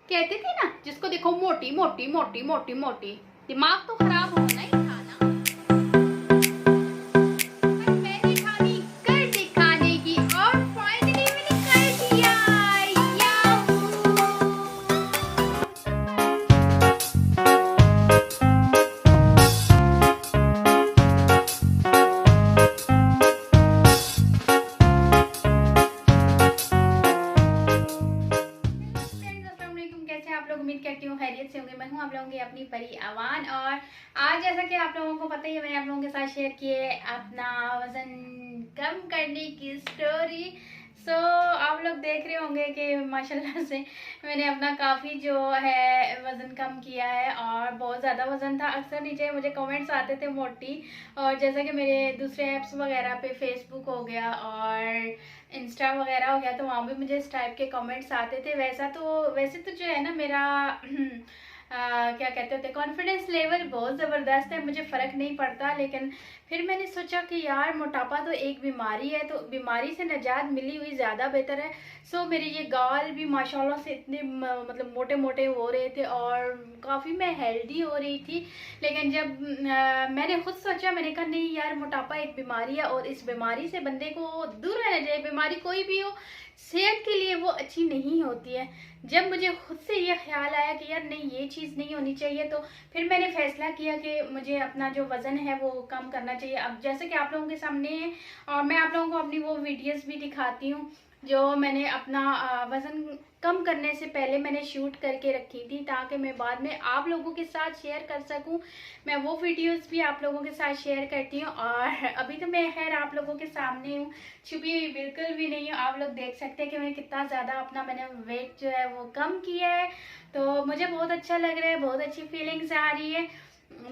कहते थे ना, जिसको देखो मोटी मोटी मोटी मोटी मोटी, दिमाग तो खराब होना ही था ना। पर मैंने ठानी कर दिखाने की और फाइनली मैंने कर दिया। याहू! फ्रेंड्स, अस्सलाम वालेकुम। कैसे हैं आप लोग? उम्मीद करती हूँ खैरियत से होंगे। मैं हूँ आप लोगों की अपनी परी अवान, और आज जैसा कि आप लोगों को पता ही है, मैंने आप लोगों के साथ शेयर किए अपना वजन कम करने की स्टोरी। सो आप लोग देख रहे होंगे कि माशाल्लाह से मैंने अपना काफ़ी जो है वज़न कम किया है, और बहुत ज़्यादा वज़न था। अक्सर नीचे मुझे कमेंट्स आते थे मोटी, और जैसा कि मेरे दूसरे ऐप्स वगैरह पे फेसबुक हो गया और इंस्टा वगैरह हो गया, तो वहाँ भी मुझे इस टाइप के कमेंट्स आते थे। वैसे तो जो है ना, मेरा क्या कहते होते, कॉन्फिडेंस लेवल बहुत ज़बरदस्त है, मुझे फ़र्क नहीं पड़ता। लेकिन फिर मैंने सोचा कि यार, मोटापा तो एक बीमारी है, तो बीमारी से निजात मिली हुई ज़्यादा बेहतर है। सो मेरे ये गाल भी माशाल्लाह से इतने मतलब मोटे मोटे हो रहे थे, और काफ़ी मैं हेल्दी हो रही थी। लेकिन जब मैंने खुद सोचा, मैंने कहा नहीं यार, मोटापा एक बीमारी है, और इस बीमारी से बंदे को दूर रहना चाहिए। बीमारी कोई भी हो, सेहत के लिए वो अच्छी नहीं होती है। जब मुझे खुद से ये ख्याल आया कि यार नहीं, ये चीज़ नहीं होनी चाहिए, तो फिर मैंने फैसला किया कि मुझे अपना जो वज़न है वो कम करना चाहिए। अब जैसे कि आप लोगों के सामने है, और मैं आप लोगों को अपनी वो वीडियोस भी दिखाती हूँ जो मैंने अपना वज़न कम करने से पहले मैंने शूट करके रखी थी, ताकि मैं बाद में आप लोगों के साथ शेयर कर सकूं। मैं वो वीडियोस भी आप लोगों के साथ शेयर करती हूँ। और अभी तो मैं खैर आप लोगों के सामने हूँ, छुपी हुई बिल्कुल भी नहीं हूँ। आप लोग देख सकते हैं कि मैं कितना ज़्यादा मैंने वेट जो है वो कम किया है। तो मुझे बहुत अच्छा लग रहा है, बहुत अच्छी फीलिंग्स आ रही है,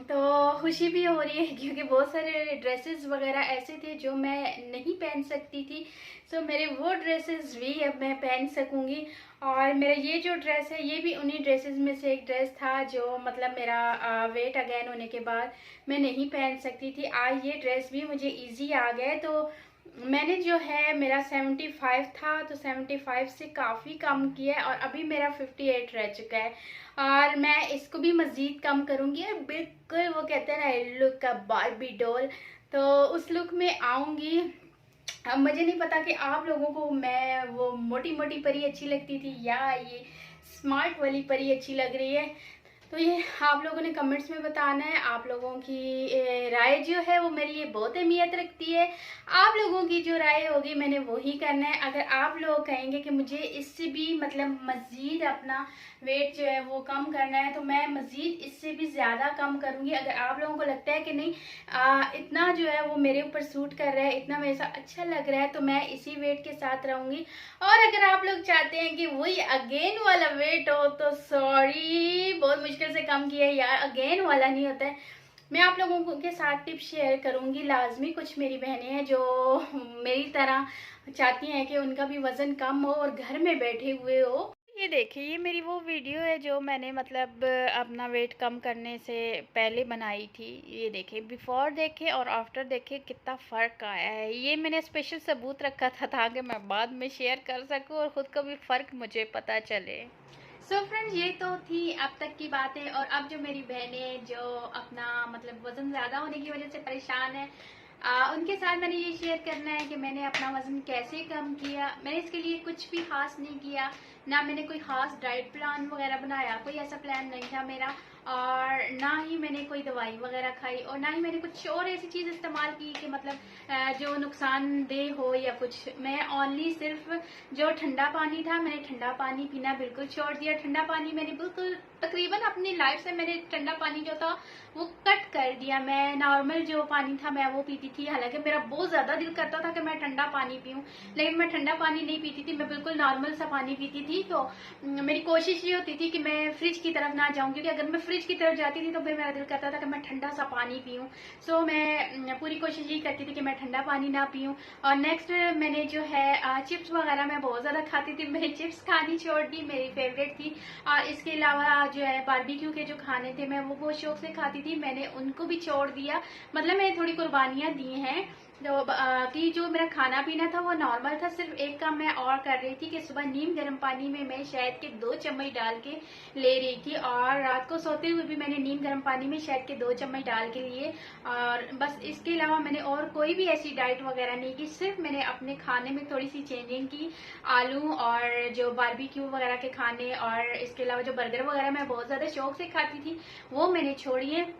तो खुशी भी हो रही है, क्योंकि बहुत सारे ड्रेसेस वगैरह ऐसे थे जो मैं नहीं पहन सकती थी। सो मेरे वो ड्रेसेस भी अब मैं पहन सकूंगी। और मेरा ये जो ड्रेस है, ये भी उन्हीं ड्रेसेस में से एक ड्रेस था जो मेरा वेट अगेन होने के बाद मैं नहीं पहन सकती थी। आज ये ड्रेस भी मुझे इजी आ गया है। तो मैंने जो है, मेरा 75 था, तो 75 से काफ़ी कम किया है, और अभी मेरा 58 रह चुका है। और मैं इसको भी मज़ीद कम करूँगी, और बिल्कुल वो कहते हैं ना, लुक का बार्बी डॉल, तो उस लुक में आऊँगी। अब मुझे नहीं पता कि आप लोगों को मैं वो मोटी मोटी परी अच्छी लगती थी, या ये स्मार्ट वाली परी अच्छी लग रही है। तो ये आप लोगों ने कमेंट्स में बताना है। आप लोगों की राय जो है वो मेरी लिए बहुत अहमियत रखती है। आप लोगों की जो राय होगी मैंने वही करना है। अगर आप लोग कहेंगे कि मुझे इससे भी मज़ीद अपना वेट जो है वो कम करना है, तो मैं मज़ीद इससे भी ज़्यादा कम करूँगी। अगर आप लोगों को लगता है कि नहीं, इतना जो है वो मेरे ऊपर सूट कर रहा है, इतना मेरे साथ अच्छा लग रहा है, तो मैं इसी वेट के साथ रहूँगी। और अगर आप लोग चाहते हैं कि वही अगेन वाला वेट हो, तो सॉरी, बहुत मुश्किल से कम किया है यार, अगेन वाला नहीं होता है। मैं आप लोगों के साथ टिप्स शेयर करूंगी लाजमी। कुछ मेरी बहनें हैं जो मेरी तरह चाहती हैं कि उनका भी वज़न कम हो और घर में बैठे हुए हो। ये देखिए, ये मेरी वो वीडियो है जो मैंने अपना वेट कम करने से पहले बनाई थी। ये देखिए, बिफोर देखे और आफ्टर देखे, कितना फ़र्क आया है। ये मैंने स्पेशल सबूत रखा था ताकि मैं बाद में शेयर कर सकूं और ख़ुद को भी फ़र्क मुझे पता चले। सो फ्रेंड्स, ये तो थी अब तक की बातें। और अब जो मेरी बहनें जो अपना वज़न ज़्यादा होने की वजह से परेशान है, उनके साथ मैंने ये शेयर करना है कि मैंने अपना वज़न कैसे कम किया। मैंने इसके लिए कुछ भी ख़ास नहीं किया, ना मैंने कोई ख़ास डाइट प्लान वगैरह बनाया, कोई ऐसा प्लान नहीं था मेरा। और ना ही मैंने कोई दवाई वगैरह खाई, और ना ही मैंने कुछ और ऐसी चीज़ इस्तेमाल की कि जो नुकसानदेह हो या कुछ। मैं ओनली सिर्फ जो ठंडा पानी था, मैंने ठंडा पानी पीना बिल्कुल छोड़ दिया। ठंडा पानी मैंने बिल्कुल तकरीबन अपनी लाइफ से मैंने ठंडा पानी जो था वो कट कर दिया। मैं नॉर्मल जो पानी था मैं वो पीती थी। हालांकि मेरा बहुत ज़्यादा दिल करता था कि मैं ठंडा पानी पीऊँ, लेकिन मैं ठंडा पानी नहीं पीती थी, मैं बिल्कुल नॉर्मल सा पानी पीती थी। तो मेरी कोशिश ये होती थी कि मैं फ्रिज की तरफ ना जाऊँ, क्योंकि अगर मैं फ्रिज की तरफ जाती थी तो फिर मेरा दिल करता था कि मैं ठंडा सा पानी पीऊँ। सो मैं पूरी कोशिश यही करती थी कि मैं ठंडा पानी ना पीऊँ। और नेक्स्ट मैंने जो है चिप्स वगैरह मैं बहुत ज़्यादा खाती थी, मैंने चिप्स खानी छोड़ दी, मेरी फेवरेट थी। और इसके अलावा जो है बारबेक्यू के जो खाने थे मैं वो बहुत शौक से खाती थी, मैंने उनको भी छोड़ दिया। मैंने थोड़ी कुर्बानियाँ दी हैं। कि जो मेरा खाना पीना था वो नॉर्मल था। सिर्फ एक काम मैं और कर रही थी कि सुबह नीम गर्म पानी में मैं शहद के 2 चम्मच डाल के ले रही थी, और रात को सोते हुए भी मैंने नीम गर्म पानी में शहद के 2 चम्मच डाल के लिए। और बस इसके अलावा मैंने और कोई भी ऐसी डाइट वगैरह नहीं की। सिर्फ मैंने अपने खाने में थोड़ी सी चेंजिंग की। आलू और जो बारबेक्यू वगैरह के खाने, और इसके अलावा जो बर्गर वगैरह मैं बहुत ज्यादा शौक से खाती थी वो मैंने छोड़ी है।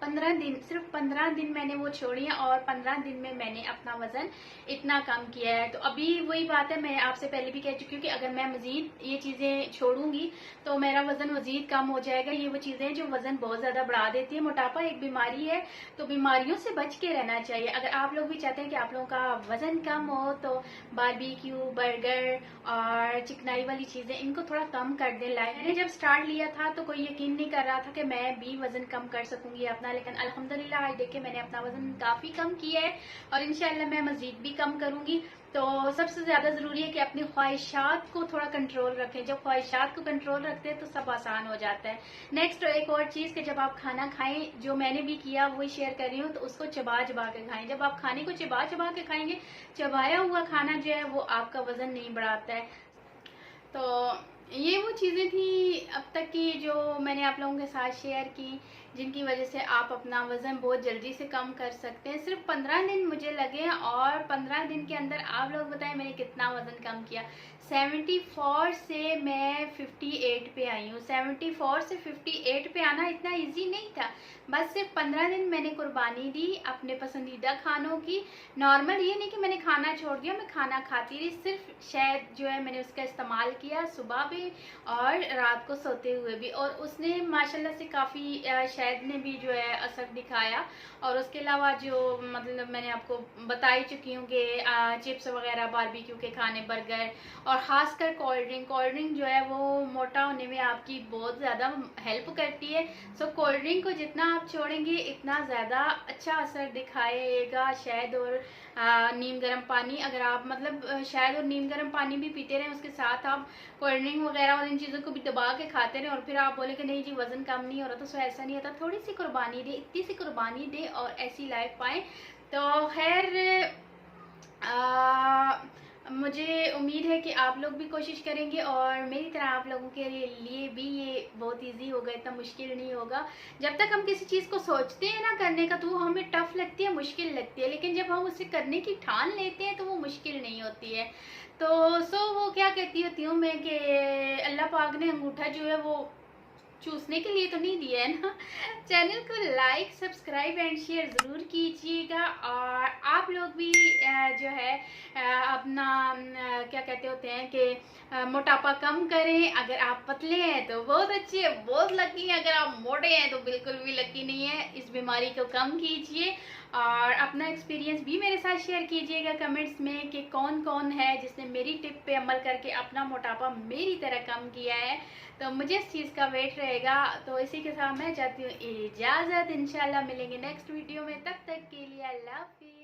15 दिन, सिर्फ 15 दिन मैंने वो छोड़ी है, और 15 दिन में मैंने अपना वजन इतना कम किया है। तो अभी वही बात है, मैं आपसे पहले भी कह चुकी हूँ कि अगर मैं मजीद ये चीजें छोड़ूंगी तो मेरा वजन मजीद कम हो जाएगा। ये वो चीजें जो वजन बहुत ज्यादा बढ़ा देती है। मोटापा एक बीमारी है, तो बीमारियों से बच के रहना चाहिए। अगर आप लोग भी चाहते हैं कि आप लोगों का वजन कम हो तो बारबेक्यू, बर्गर और चिकनाई वाली चीजें इनको थोड़ा कम कर दें। मैंने जब स्टार्ट लिया था तो कोई यकीन नहीं कर रहा था कि मैं भी वजन कम कर सकूंगी अपना, लेकिन अल्हम्दुलिल्लाह आज देखिए मैंने अपना वजन काफी कम किया है, और इंशाल्लाह मैं मजीद भी कम करूंगी। तो सबसे ज्यादा जरूरी है कि अपनी ख्वाहिशात को थोड़ा कंट्रोल रखें। जब ख्वाहिशात को कंट्रोल रखते हैं तो सब आसान हो जाता है। नेक्स्ट एक और चीज कि जब आप खाना खाएं, जो मैंने भी किया वही शेयर कर रही हूँ, तो उसको चबा चबा के खाएं। जब आप खाने को चबा चबा के खाएंगे, चबाया हुआ खाना जो है वो आपका वजन नहीं बढ़ाता है। तो ये वो चीज़ें थी अब तक की जो मैंने आप लोगों के साथ शेयर की, जिनकी वजह से आप अपना वज़न बहुत जल्दी से कम कर सकते हैं। सिर्फ 15 दिन मुझे लगे, और 15 दिन के अंदर आप लोग बताएं मैंने कितना वज़न कम किया। 74 से मैं 58 पे आई हूँ। 74 से 58 पे आना इतना इजी नहीं था। बस सिर्फ 15 दिन मैंने कुर्बानी दी अपने पसंदीदा खानों की। नॉर्मल ये नहीं कि मैंने खाना छोड़ दिया, मैं खाना खाती रही। सिर्फ शहद जो है मैंने उसका इस्तेमाल किया सुबह भी और रात को सोते हुए भी, और उसने माशाल्लाह से काफ़ी शहद ने भी जो है असर दिखाया। और उसके अलावा जो मतलब मैंने आपको बता ही चुकी हूँ कि चिप्स वगैरह, बारबेक्यू के खाने, बर्गर, और ख़ासकर कोल्ड ड्रिंक जो है वो मोटा होने में आपकी बहुत ज़्यादा हेल्प करती है। सो कोल्ड ड्रिंक को जितना आप छोड़ेंगे इतना ज़्यादा अच्छा असर दिखाएगा शहद और नीम गर्म पानी। अगर आप मतलब शहद और नीम गर्म पानी भी पीते रहें, उसके साथ आप कोल्ड ड्रिंक वगैरह और इन चीज़ों को भी दबा के खाते रहें, और फिर आप बोले कि नहीं जी वज़न कम नहीं हो रहा, तो सो ऐसा नहीं होता। थोड़ी सी कुर्बानी दे, इतनी सी कुर्बानी दे और ऐसी लाइफ पाएँ। तो खैर मुझे उम्मीद है कि आप लोग भी कोशिश करेंगे, और मेरी तरह आप लोगों के लिए भी ये बहुत इजी होगा, इतना मुश्किल नहीं होगा। जब तक हम किसी चीज़ को सोचते हैं ना करने का तो वो हमें टफ लगती है, मुश्किल लगती है, लेकिन जब हम उसे करने की ठान लेते हैं तो वो मुश्किल नहीं होती है। तो वो क्या कहती होती हूँ मैं कि अल्लाह पाक ने अंगूठा जो है वो चूसने के लिए तो नहीं दिया है ना। चैनल को लाइक, सब्सक्राइब एंड शेयर ज़रूर कीजिएगा, और आप लोग भी जो है अपना क्या कहते होते हैं कि मोटापा कम करें। अगर आप पतले हैं तो बहुत अच्छे, बहुत लकी हैं। अगर आप मोटे हैं तो बिल्कुल भी लकी नहीं है। इस बीमारी को कम कीजिए, और अपना एक्सपीरियंस भी मेरे साथ शेयर कीजिएगा कमेंट्स में कि कौन कौन है जिसने मेरी टिप पे अमल करके अपना मोटापा मेरी तरह कम किया है। तो मुझे इस चीज़ का वेट रहेगा। तो इसी के साथ मैं चाहती हूँ इजाज़त। इंशाल्लाह मिलेंगे नेक्स्ट वीडियो में, तब तक के लिए अल्लाह हाफिज़।